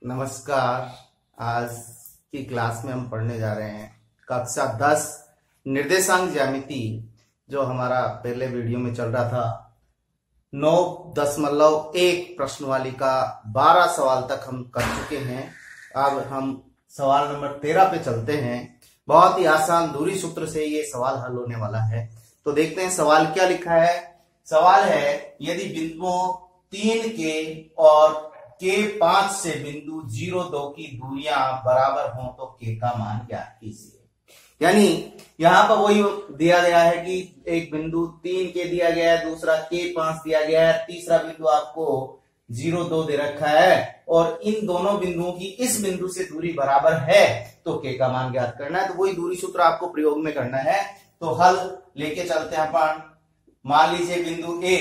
नमस्कार। आज की क्लास में हम पढ़ने जा रहे हैं कक्षा 10 निर्देशांक ज्यामिति। जो हमारा पहले वीडियो में चल रहा था 9.1 प्रश्नवाली का 12 सवाल तक हम कर चुके हैं। अब हम सवाल नंबर 13 पे चलते हैं। बहुत ही आसान दूरी सूत्र से ये सवाल हल होने वाला है। तो देखते हैं सवाल क्या लिखा है। सवाल है, यदि बिंदुओं 3 के और के 5 से बिंदु 0, 2 की दूरियां बराबर हों तो के का मान ज्ञात कीजिए। यानी यहां पर वही दिया गया है कि एक बिंदु 3 के दिया गया है, दूसरा के 5 दिया गया है, तीसरा बिंदु आपको 0, 2 दे रखा है और इन दोनों बिंदुओं की इस बिंदु से दूरी बराबर है तो के का मान ज्ञात करना है। तो वही दूरी सूत्र आपको प्रयोग में करना है। तो हल लेके चलते हैं अपन। मान लीजिए बिंदु ए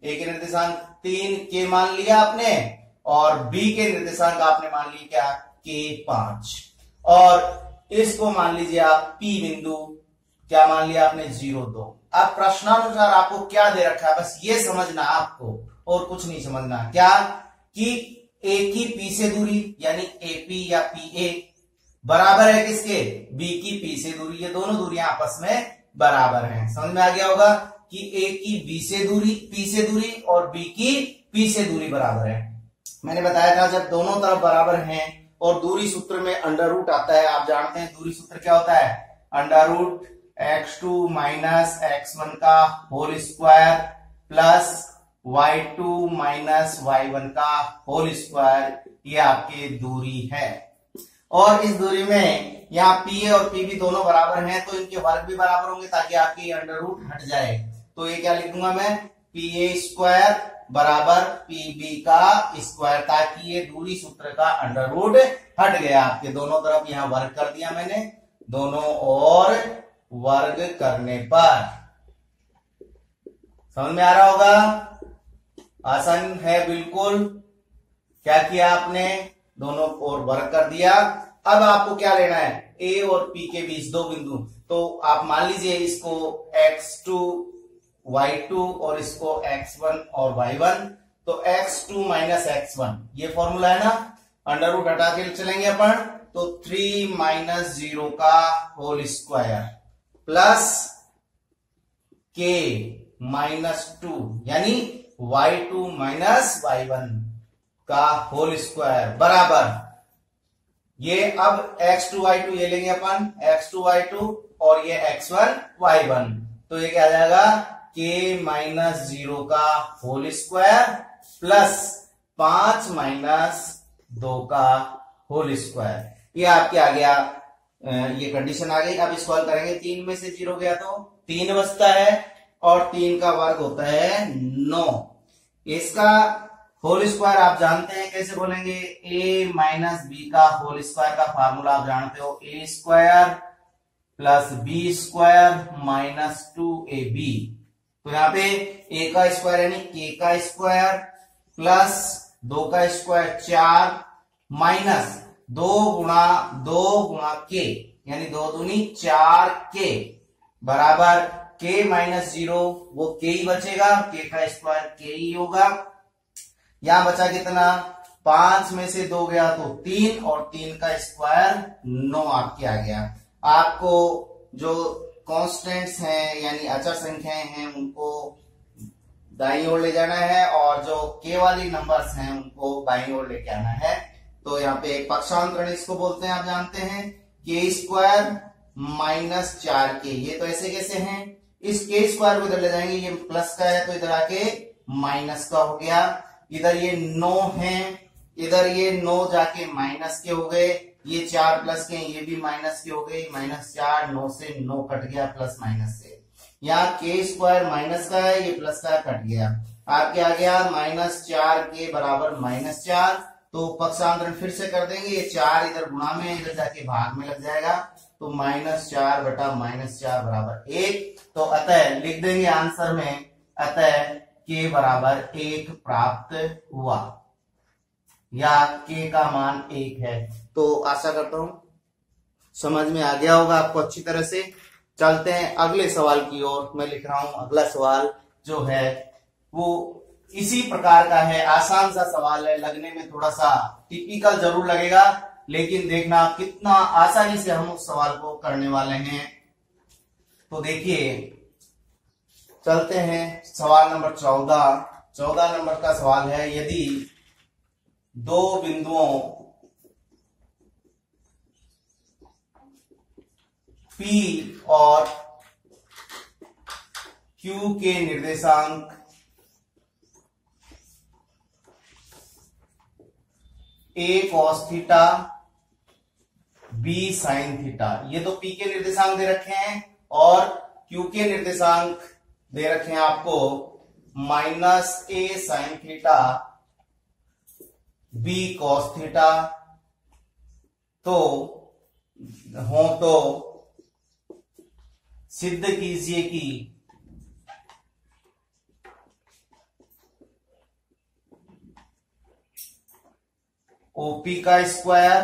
के निर्देशांक 3 के मान लिया आपने और बी के निर्देशांक आपने मान लिए क्या, के 5, और इसको मान लीजिए आप पी बिंदु क्या मान लिया आपने 0, 2। अब प्रश्नानुसार आपको क्या दे रखा है, बस ये समझना आपको और कुछ नहीं समझना। क्या कि ए की पी से दूरी यानी एपी या पी ए बराबर है किसके, बी की पी से दूरी। ये दोनों दूरियां आपस में बराबर हैं। समझ में आ गया होगा कि ए की बी से दूरी, पी से दूरी और बी की पी से दूरी बराबर है। मैंने बताया था जब दोनों तरफ बराबर हैं और दूरी सूत्र में अंडर रूट आता है। आप जानते हैं दूरी सूत्र क्या होता है, under root x2 minus x1 का whole square plus y2 minus y1 का होल स्क्वायर। ये आपकी दूरी है और इस दूरी में यहाँ पी और पी भी दोनों बराबर हैं तो इनके वर्ग भी बराबर होंगे ताकि आपकी अंडर रूट हट जाए। तो ये क्या लिखूंगा मैं, पी ए स्क्वायर बराबर पीबी का स्क्वायर, ताकि ये दूरी सूत्र का अंडर रूट हट गया। आपके दोनों तरफ यहां वर्ग कर दिया मैंने, दोनों और वर्ग करने पर समझ में आ रहा होगा। आसान है बिल्कुल। क्या किया आपने, दोनों ओर वर्ग कर दिया। अब आपको क्या लेना है, ए और पी के बीच दो बिंदु। तो आप मान लीजिए इसको x2 y2 और इसको x1 और y1। तो x2 माइनस x1 ये फॉर्मूला है ना, अंडर रूट हटा के चलेंगे अपन। तो 3 माइनस 0 का whole square plus k minus 2 यानी y2 माइनस y1 का होल स्क्वायर बराबर ये अब x2 y2 ये लेंगे अपन, x2 y2 और ये x1 y1। तो ये क्या आ जाएगा, k माइनस 0 का होल स्क्वायर प्लस 5 माइनस 2 का होल स्क्वायर। ये आपके आ गया, ये कंडीशन आ गई। अब इसको हल करेंगे, 3 में से 0 गया तो 3 बचता है और 3 का वर्ग होता है 9। इसका होल स्क्वायर आप जानते हैं कैसे बोलेंगे, a माइनस बी का होल स्क्वायर का फार्मूला आप जानते हो, a square plus B square minus 2ab। तो यहाँ पे a का स्क्वायर यानी k का स्क्वायर प्लस 2 का स्क्वायर 4 माइनस 2 गुणा k यानी 2 दूनी 4k बराबर k माइनस 0 वो k ही बचेगा, k का स्क्वायर k ही होगा। यहां बचा कितना, 5 में से 2 गया तो 3 और 3 का स्क्वायर 9 आपके आ गया। आपको जो कांस्टेंट्स हैं यानी अचर संख्याएं हैं उनको दाईं ओर ले जाना है और जो के वाली नंबर्स हैं उनको बाईं ओर लेके आना है। तो यहाँ पे एक पक्षांतरण इसको बोलते हैं, आप जानते हैं, के स्क्वायर माइनस 4k। ये तो ऐसे कैसे हैं, इस के स्क्वायर को इधर ले जाएंगे, ये प्लस का है तो इधर आके माइनस का हो गया। इधर ये 9 है, इधर ये 9 जाके माइनस के हो गए, ये 4 प्लस के ये भी माइनस के हो गए, -4 9 से 9 कट गया प्लस माइनस से। यहाँ के स्क्वायर माइनस का है, ये प्लस का कट गया, आपके आ गया -4k बराबर -4। तो पक्षांतरण फिर से कर देंगे, ये 4 इधर गुणा में इधर जाके भाग में लग जाएगा, तो -4 बटा -4 बराबर 1। तो अतः लिख देंगे आंसर में, अतः k बराबर 1 प्राप्त हुआ या k का मान 1 है। तो आशा करता हूं समझ में आ गया होगा आपको अच्छी तरह से। चलते हैं अगले सवाल की ओर। मैं लिख रहा हूं अगला सवाल जो है वो इसी प्रकार का है, आसान सा सवाल है, लगने में थोड़ा सा टिपिकल जरूर लगेगा, लेकिन देखना कितना आसानी से हम उस सवाल को करने वाले हैं। तो देखिए चलते हैं सवाल नंबर 14 नंबर का सवाल है, यदि दो बिंदुओं P और Q के निर्देशांक A cos theta B sin theta, ये तो P के निर्देशांक दे रखे हैं और Q के निर्देशांक दे रखे हैं आपको -A sin theta B cos theta, तो सिद्ध कीजिए कि OP का स्क्वायर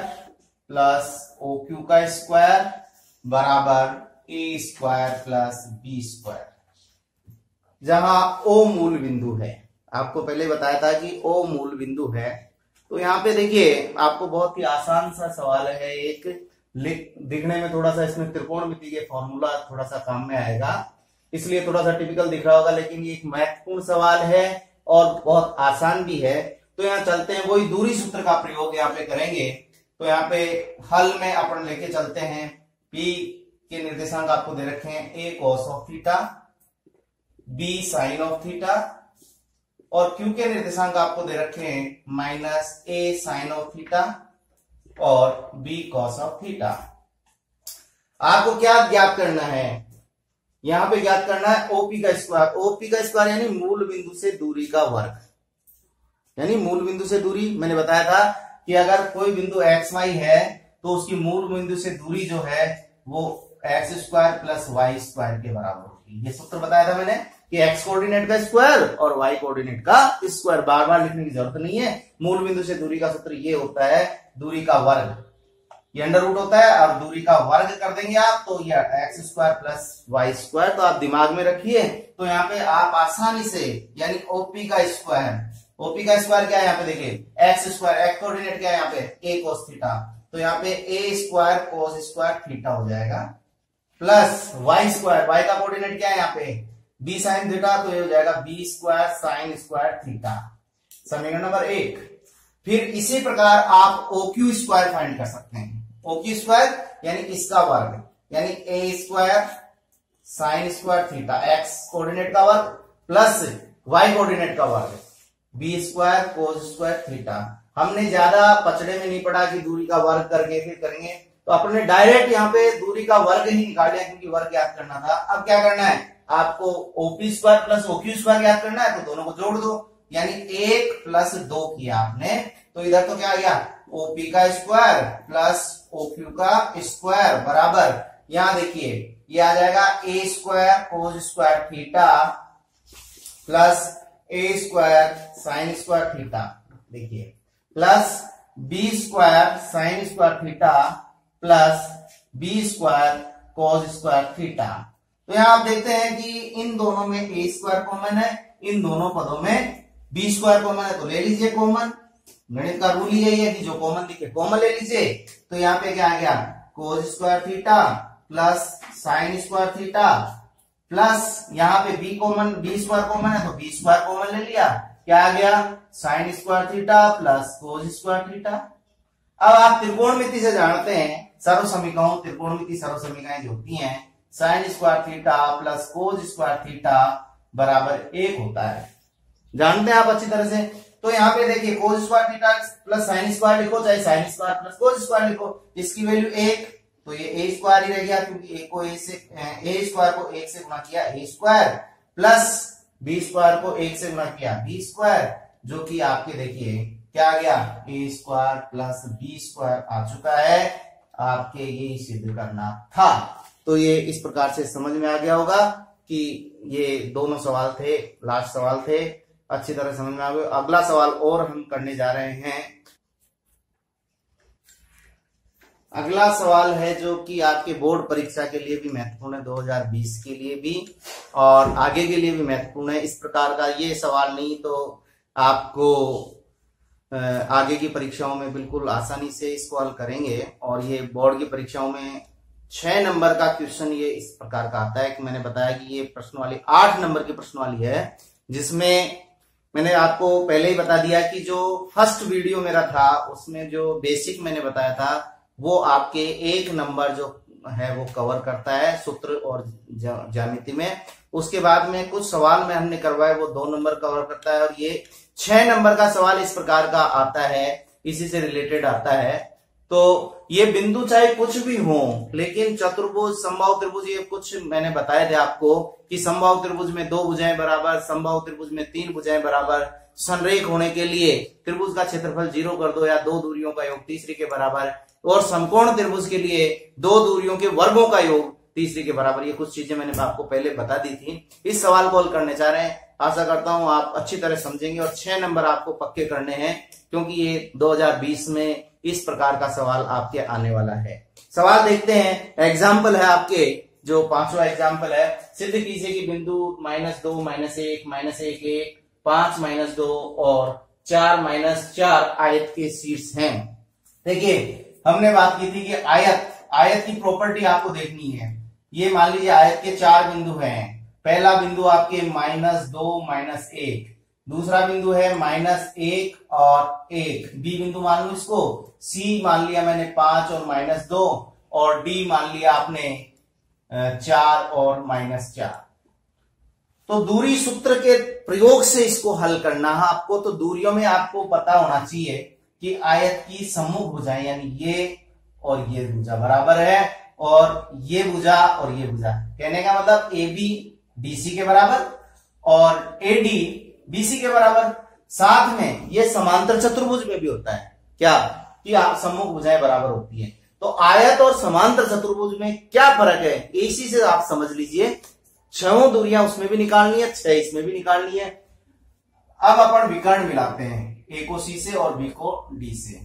प्लस OQ का स्क्वायर बराबर A square plus B square, जहां O मूल बिंदु है। आपको पहले बताया था कि O मूल बिंदु है। तो यहाँ पे देखिए आपको बहुत ही आसान सा सवाल है, एक दिखने में थोड़ा सा इसमें त्रिकोणमिति के फॉर्मूला थोड़ा सा काम में आएगा, इसलिए थोड़ा सा टिपिकल दिख रहा होगा, लेकिन ये एक महत्वपूर्ण सवाल है और बहुत आसान भी है। तो यहाँ चलते हैं, वही दूरी सूत्र का प्रयोग यहाँ पे करेंगे। तो यहाँ पे हल में अपन लेके चलते हैं, P के निर्देशांक आपको दे रखे हैं A cos of theta B sin of theta, और Q के निर्देशांक आपको दे रखे हैं -A sin ऑफ थीटा और B cos ऑफ थीटा। आपको क्या ज्ञात करना है, यहां पे ज्ञात करना है OP का स्क्वायर। OP का स्क्वायर यानी मूल बिंदु से दूरी का वर्ग, यानी मूल बिंदु से दूरी। मैंने बताया था कि अगर कोई बिंदु XY है तो उसकी मूल बिंदु से दूरी जो है वो x square plus Y square के बराबर होगी। ये सूत्र बताया था मैंने कि x कोऑर्डिनेट का स्क्वायर और y कोऑर्डिनेट का स्क्वायर, बार बार लिखने की जरूरत नहीं है। मूल बिंदु से दूरी का सूत्र ये होता है दूरी का वर्ग, ये अंडर रूट होता है, और दूरी का वर्ग कर देंगे आप तो ये x square plus Y square, तो आप दिमाग में रखिए। तो यहाँ पे आप आसानी से, यानी OP का स्क्वायर क्या है यहाँ पे देखिए x स्क्वायर, x कोऑर्डिनेट क्या है यहाँ पे A cos थीटा, तो यहाँ पे A square cos square theta हो जाएगा, प्लस y स्क्वायर, y का कोऑर्डिनेट क्या है यहाँ पे B sin थीटा, तो ये हो जाएगा B square sin square theta, समीकरण नंबर 1। फिर इसी प्रकार आप OQ स्क्वायर फाइंड कर सकते हैं। OQ स्क्वायर यानी इसका वर्ग, यानी A square sin square theta x coordinate का वर्ग प्लस y कोऑर्डिनेट का वर्ग B square cos square theta. हमने ज्यादा पचड़े में नहीं पड़ा कि दूरी का वर्ग करके फिर करेंगे, तो अपने डायरेक्ट यहाँ पे दूरी का वर्ग ही निकाल लिया क्योंकि वर्ग ज्ञात करना था। अब क्या करना है, आपको OP square plus OQ square ज्ञात करना है, तो दोनों को जोड़ दो, यानी 1 प्लस 2 किया आपने, तो इधर तो क्या आ गया OP का स्क्वायर प्लस OQ का स्क्वायर बराबर, यहां देखिए ये आ जाएगा A square cos square theta plus A square sine square theta, देखिए plus B square sine square theta plus B square cos square theta. तो यहां आप देखते हैं कि इन दोनों में A स्क्वायर कॉमन है, इन दोनों पदों में B स्क्वायर कॉमन है, तो ले लीजिए कॉमन। गणित का रूल ही यही है कि जो कॉमन दिखे कॉमन ले लीजिए। तो यहाँ पे क्या आ गया cos square theta plus sign square theta plus यहाँ पे B स्क्वायर कॉमन है तो B स्क्वायर कॉमन ले लिया, क्या आ गया sign square theta plus cos square theta. अब आप त्रिकोणमिति से जानते हैं त्रिकोणमिति सर्व समीकरण जो होती हैं sign square theta plus cos square theta बराबर 1 होता है, जानते हैं आप अच्छी तरह से। तो यहाँ पे देखिए cos square theta plus sine square लिखो, चाहे sine square plus cos square लिखो, इसकी वैल्यू 1, तो ये a स्क्वायर ही रह गया क्योंकि a स्क्वायर को 1 से गुणा किया a square plus b square को 1 से गुणा किया b स्क्वायर, जो कि आपके देखिए क्या आ गया a square plus b square आ चुका है। आपके ये सिद्ध करना था। तो ये इस प्रकार से समझ में आ गया होगा कि ये दोनों सवाल थे, लास्ट सवाल थे, अच्छी तरह समझ में आ गया। अगला सवाल और हम करने जा रहे हैं। अगला सवाल है जो कि आपके बोर्ड परीक्षा के लिए भी महत्वपूर्ण है, 2020 के लिए भी और आगे के लिए भी महत्वपूर्ण है। इस प्रकार का ये सवाल नहीं तो आपको आगे की परीक्षाओं में बिल्कुल आसानी से इसको हल करेंगे। और ये बोर्ड की परीक्षाओं में 6 नंबर का क्वेश्चन ये इस प्रकार का आता है कि मैंने बताया कि ये प्रश्न वाली 8 नंबर की प्रश्न वाली है, जिसमें मैंने आपको पहले ही बता दिया कि जो फर्स्ट वीडियो मेरा था उसमें जो बेसिक मैंने बताया था वो आपके 1 नंबर जो है वो कवर करता है सूत्र और ज्यामिति में। उसके बाद में कुछ सवाल में हमने करवाए वो 2 नंबर कवर करता है और ये 6 नंबर का सवाल इस प्रकार का आता है, इसी से रिलेटेड आता है। तो ये बिंदु चाहे कुछ भी हो, लेकिन चतुर्भुज, समबाहु त्रिभुज, ये कुछ मैंने बताए थे आपको कि समबाहु त्रिभुज में 2 भुजाएं बराबर, समबाहु त्रिभुज में 3 भुजाएं बराबर, संरेख होने के लिए त्रिभुज का क्षेत्रफल 0 कर दो या 2 दूरियों का योग तीसरे के बराबर, और समकोण त्रिभुज के लिए 2 दूरियों के वर्गों का योग तीसरे के बराबर। ये कुछ चीजें मैंने आपको पहले बता दी थी। इस सवाल को हल करने जा रहे हैं, आशा करता हूं आप अच्छी तरह समझेंगे और 6 नंबर आपको पक्के करने हैं, क्योंकि ये 2020 में इस प्रकार का सवाल आपके आने वाला है। सवाल देखते हैं। एग्जाम्पल है आपके जो 5वां एग्जाम्पल है, सिद्ध कीजिए कि बिंदु -2, -1, -1, -1, 5, -2 और 4, -4 आयत के शीर्ष हैं। देखिए हमने बात की थी कि आयत की प्रॉपर्टी आपको देखनी है। ये मान लीजिए आयत के 4 बिंदु हैं। पहला बिंदु आपके -2, -1, दूसरा बिंदु है -1 और 1, बी बिंदु मान लो इसको, सी मान लिया मैंने 5 और -2, और डी मान लिया आपने 4 और -4। तो दूरी सूत्र के प्रयोग से इसको हल करना है आपको। तो दूरियों में आपको पता होना चाहिए कि आयत की सम्मुख भुजाएं यानी ये और ये भुजा बराबर है, और ये भुजा और ये भुजा, कहने का मतलब ए बी डीसी के बराबर और ए डी बीसी के बराबर। साथ में ये समांतर चतुर्भुज में भी होता है क्या कि सम्मुख भुजाएं बराबर होती है। तो आयत और समांतर चतुर्भुज में क्या फर्क है, इसी से आप समझ लीजिए। 6 दूरियां उसमें भी निकालनी है, 6 इसमें भी निकालनी है। अब अपन विकर्ण मिलाते हैं, ए को सी से और बी को डी से।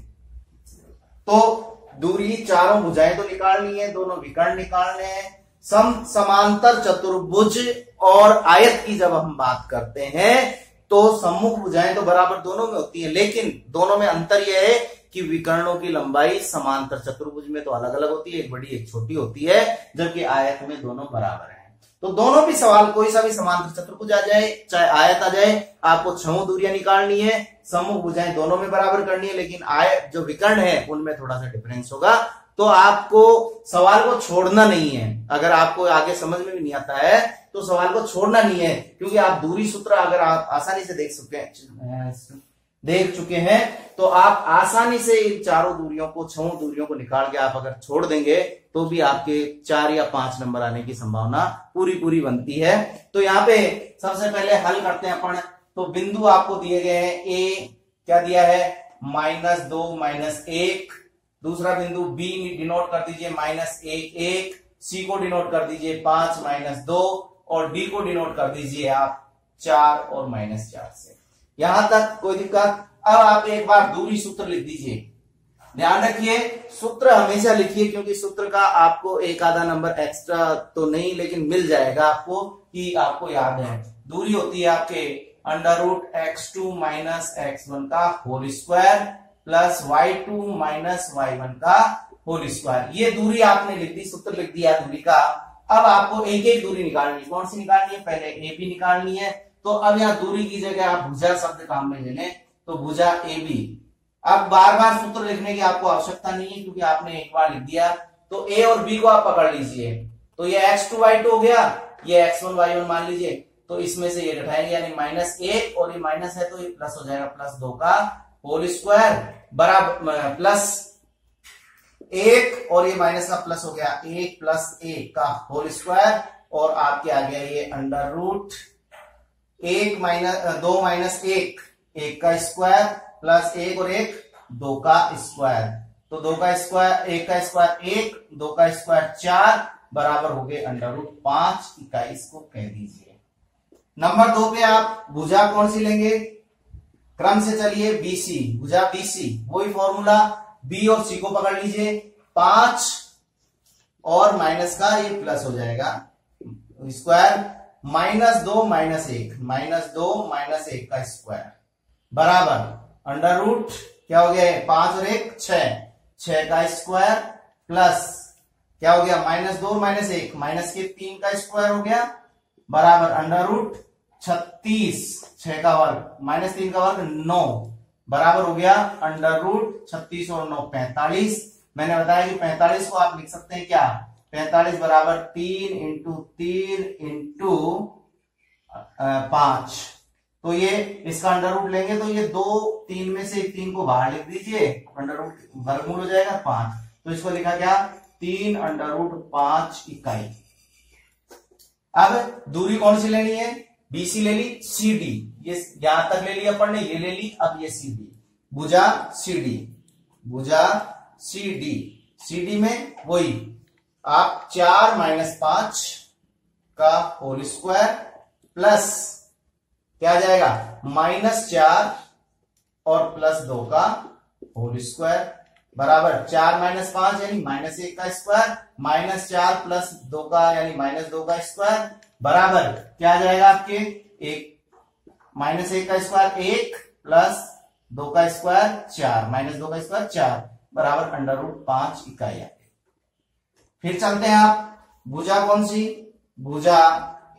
तो दूरी चारों भुजाएं तो निकालनी है, दोनों विकर्ण निकालने हैं। समांतर चतुर्भुज और आयत की जब हम बात करते हैं तो सम्मुख भुजाएं तो बराबर दोनों में होती है, लेकिन दोनों में अंतर यह है कि विकर्णों की लंबाई समांतर चतुर्भुज में तो अलग अलग होती है, एक बड़ी एक छोटी होती है, जबकि आयत में दोनों बराबर है। तो दोनों भी सवाल, कोई सा भी समांतर चतुर्भुज आ जाए चाहे आयत आ जाए, आपको 6 दूरियां निकालनी है, सम्मुख भुजाएं दोनों में बराबर करनी है, लेकिन आयत जो विकर्ण है उनमें थोड़ा सा डिफरेंस होगा। तो आपको सवाल को छोड़ना नहीं है। अगर आपको आगे समझ में भी नहीं आता है तो सवाल को छोड़ना नहीं है, क्योंकि आप दूरी सूत्र अगर आप आसानी से देख चुके हैं तो आप आसानी से इन चारों दूरियों को, 6 दूरियों को निकाल के आप अगर छोड़ देंगे तो भी आपके 4 या 5 नंबर आने की संभावना पूरी बनती है। तो यहाँ पे सबसे पहले हल करते हैं अपन। तो बिंदु आपको दिए गए हैं, ए क्या दिया है -2, -1, दूसरा बिंदु बी डिनोट कर दीजिए -1, सी को डिनोट कर दीजिए 5, -2, और डी को डिनोट कर दीजिए आप 4 और -4 से। यहां तक कोई दिक्कत। अब आप एक बार दूरी सूत्र लिख दीजिए। ध्यान रखिए सूत्र हमेशा लिखिए, क्योंकि सूत्र का आपको एक आधा नंबर एक्स्ट्रा तो नहीं लेकिन मिल जाएगा आपको, कि आपको याद है। दूरी होती है आपके √x2 - x1 का whole square plus y2 - y1 का होल स्क्वायर। ये दूरी आपने लिख दी, सूत्र लिख दिया दूरी का। अब आपको एक एक दूरी निकालनी है। कौन सी निकालनी है, पहले ए बी निकालनी है। तो अब यहाँ दूरी की जगह आप भुजा शब्द काम में ले लें, तो भुजा ए बी। अब बार बार सूत्र लिखने की आपको आवश्यकता नहीं है, क्योंकि आपने एक बार लिख दिया। तो ए और बी को आप पकड़ लीजिए। तो ये x2 y2 हो गया, ये x1 y1 मान लीजिए। तो इसमें से ये घटाएंगे, यानी -1 और ये माइनस है तो ये प्लस हो जाएगा, +2 का होल स्क्वायर बराबर +1 और ये माइनस का प्लस हो गया 1 + 1 का होल स्क्वायर, और आपके आ गया ये √1 - 2 - 1 1 का स्क्वायर प्लस 1 और 1 2 का स्क्वायर। तो 2 का स्क्वायर 1 का स्क्वायर 1, 2 का स्क्वायर 4 बराबर हो गए √5 21 को कह दीजिए। नंबर 2 पे आप भुजा कौन सी लेंगे, क्रम से चलिए BC, भुजा BC, वही फॉर्मूला, बी और सी को पकड़ लीजिए। 5 और माइनस का ये प्लस हो जाएगा स्क्वायर, -2 -1 का स्क्वायर बराबर अंडर रूट क्या हो गया 5 और 1 6 का स्क्वायर प्लस क्या हो गया -2 -1 माइनस के 3 का स्क्वायर हो गया बराबर अंडर रूट 36 6 का वर्ग -3 का वर्ग 9 बराबर हो गया अंडर रूट 36 और 9 45। मैंने बताया कि 45 को आप लिख सकते हैं क्या 45 बराबर 3 इंटू 3 इंटू 5। तो ये इसका अंडर रूट लेंगे तो ये 2 3 में से 3 को बाहर लिख दीजिए, अंडर रूट वर्गमूल हो जाएगा 5। तो इसको लिखा क्या 3 अंडर रूट 5 इकाई। अब दूरी कौन सी लेनी है, BC ले ली, CD ये यहां तक ले लिया अपन ने, ये ले ली, अब ये CD भुजा CD में वही आप 4 - 5 का होल स्क्वायर प्लस क्या आ जाएगा -4 और +2 का होल स्क्वायर बराबर 4 - 5 यानी -1 का स्क्वायर -4 + 2 का यानी -2 का स्क्वायर बराबर क्या आ जाएगा आपके 1 -1 का स्क्वायर 1 + 2 का स्क्वायर 4 -2 का स्क्वायर 4 बराबर अंडर रूट 5 इकाई। फिर चलते हैं आप भुजा कौन सी, भुजा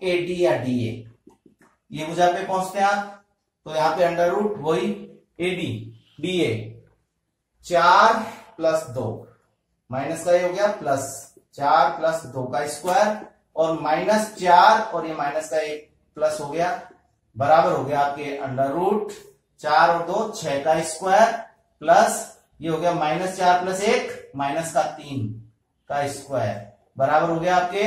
AD या DA, ये भुजा पे पहुंचते हैं आप तो यहां पे अंडर रूट वही AD DA 4 + 2 माइनस का ये हो गया प्लस 4 + 2 का स्क्वायर और -4 और ये माइनस का एक प्लस हो गया बराबर हो गया आपके अंडर रूट 4 और 2 6 का स्क्वायर प्लस ये हो गया -4 + 1 माइनस का 3 का स्क्वायर बराबर हो गया आपके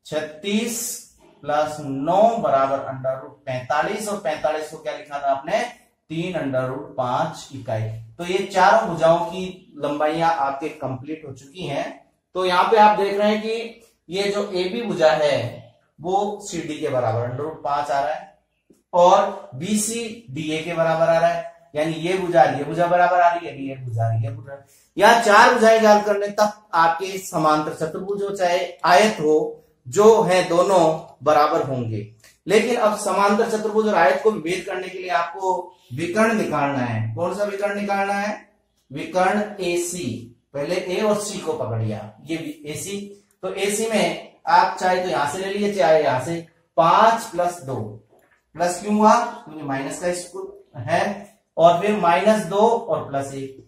36 + 9 बराबर अंडर रूट 45 और 45 को क्या लिखा था आपने 3 अंडर रूट 5 इकाई। तो ये चारों भुजाओं की लंबाइयां आपके कंप्लीट हो चुकी हैं। तो यहां पे आप देख रहे हैं कि ये जो AB भुजा है वो CD के बराबर अंडर रूट 5 आ रहा है और BC DA के बराबर आ रहा है, यानी ये भुजा बराबर आ रही है, ये भुजा आ रही है। यहाँ 4 भुजाएं ज्ञात करने तक आपके समांतर चतुर्भुज हो चाहे आयत हो जो है दोनों बराबर होंगे। लेकिन अब समांतर चतुर्भुज और आयत को भेद करने के लिए आपको विकर्ण निकालना है। कौन सा विकर्ण निकालना है, विकर्ण AC। पहले A और C को पकड़ लिया, ये AC। तो AC में आप चाहे तो यहां से ले लीजिए चाहे यहां से 5 + 2 प्लस क्यों हुआ क्योंकि माइनस का स्क्वायर है और फिर -2 और +1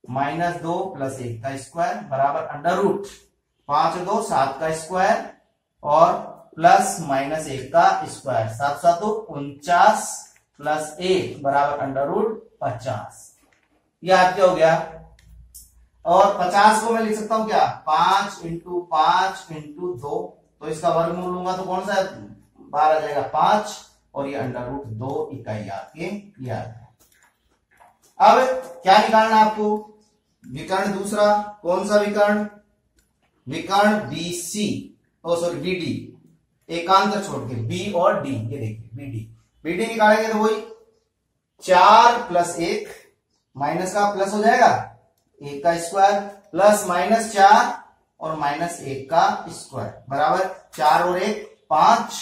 -2 + 1 का स्क्वायर बराबर अंडर रूट 5 और 2 7 का स्क्वायर और प्लस -1 का स्क्वायर 7 7 49 + 1 बराबर अंडर रूट 50। यह आपके हो गया और 50 को मैं लिख सकता हूं क्या 5 × 5 × 2 तो इसका वर्गमूल लूंगा तो कौन सा बाहर आ जाएगा 5 और ये अंडर रूट 2 इकाई आपके याद है। अब क्या निकालना आपको, विकर्ण दूसरा कौन सा विकर्ण, विकर्ण BC BD एकांतर छोड़ के B और D, ये देखिए BD निकालेंगे तो वही 4 + 1 माइनस का प्लस हो जाएगा 1 का स्क्वायर प्लस -4 और -1 का स्क्वायर बराबर 4 और 1 5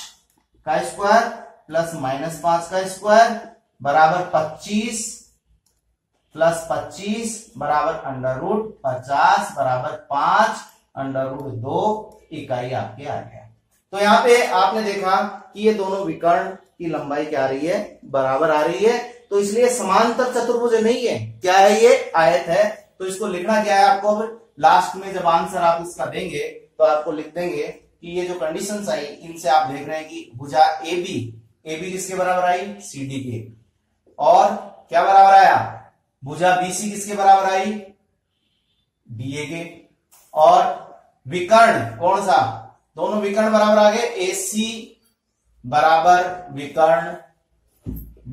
का स्क्वायर प्लस -5 का स्क्वायर बराबर 25 + 25 बराबर अंडर रूट 50 बराबर 5 अंडर रूट 2 इकाई आपके आ गया। तो यहाँ पे आपने देखा कि ये दोनों विकर्ण की लंबाई क्या आ रही है, बराबर आ रही है। तो इसलिए समांतर चतुर्भुज नहीं है, क्या है ये आयत है। तो इसको लिखना क्या है आपको, अब लास्ट में जब आंसर आप इसका देंगे तो आपको लिख देंगे कि ये जो कंडीशंस आई इनसे आप देख रहे हैं कि भुजा AB किसके बराबर आई CD के, और क्या बराबर आया भुजा BC किसके बराबर आई DA के, और विकर्ण कौन सा, दोनों विकर्ण बराबर आ गए AC बराबर विकर्ण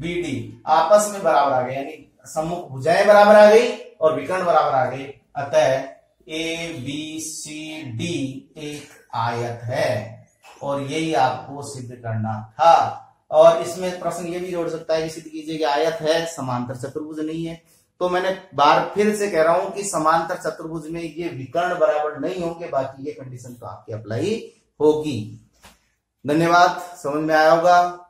BD आपस में बराबर आ गए, यानी सम्मुख भुजाएं बराबर आ गई और विकर्ण बराबर आ गए। अतः ABCD एक आयत है और यही आपको सिद्ध करना था। और इसमें प्रश्न ये भी जोड़ सकता है कि सिद्ध कीजिए कि आयत है समांतर चतुर्भुज नहीं है। तो मैंने बार फिर से कह रहा हूं कि समांतर चतुर्भुज में ये विकर्ण बराबर नहीं होंगे, बाकी ये कंडीशन तो आपकी अप्लाई होगी। धन्यवाद, समझ में आया होगा।